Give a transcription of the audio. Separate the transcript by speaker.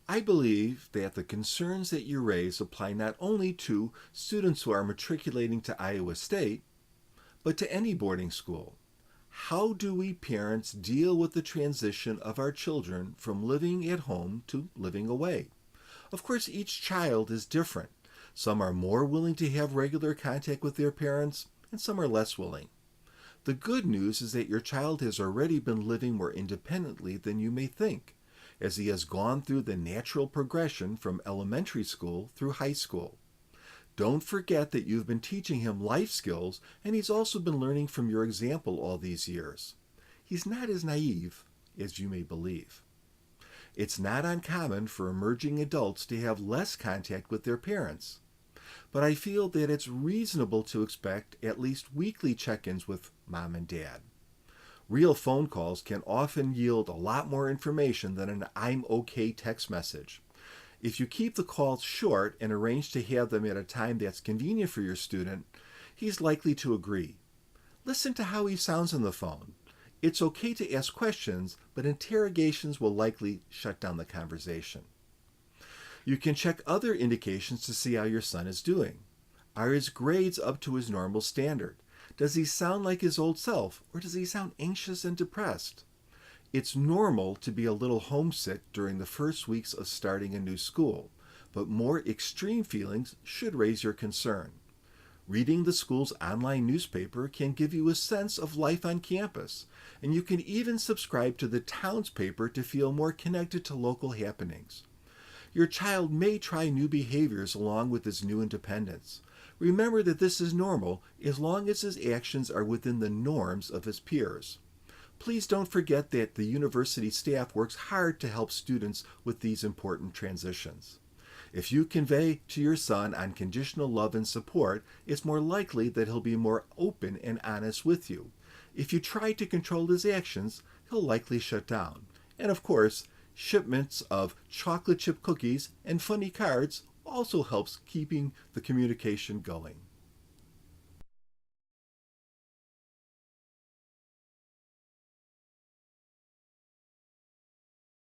Speaker 1: I believe that the concerns that you raise apply not only to students who are matriculating to Iowa State, but to any boarding school. How do we parents deal with the transition of our children from living at home to living away? Of course, each child is different. Some are more willing to have regular contact with their parents, and some are less willing. The good news is that your child has already been living more independently than you may think, as he has gone through the natural progression from elementary school through high school. Don't forget that you've been teaching him life skills, and he's also been learning from your example all these years. He's not as naive as you may believe. It's not uncommon for emerging adults to have less contact with their parents, but I feel that it's reasonable to expect at least weekly check ins with mom and dad. Real phone calls can often yield a lot more information than an "I'm okay" text message. If you keep the calls short and arrange to have them at a time that's convenient for your student, he's likely to agree. Listen to how he sounds on the phone. It's okay to ask questions, but interrogations will likely shut down the conversation. You can check other indications to see how your son is doing. Are his grades up to his normal standard? Does he sound like his old self, or does he sound anxious and depressed? It's normal to be a little homesick during the first weeks of starting a new school, but more extreme feelings should raise your concern. Reading the school's online newspaper can give you a sense of life on campus, and you can even subscribe to the town's paper to feel more connected to local happenings. Your child may try new behaviors along with his new independence. Remember that this is normal as long as his actions are within the norms of his peers. Please don't forget that the university staff works hard to help students with these important transitions. If you convey to your son unconditional love and support, it's more likely that he'll be more open and honest with you. If you try to control his actions, he'll likely shut down. And of course, shipments of chocolate chip cookies and funny cards also helps keeping the communication going.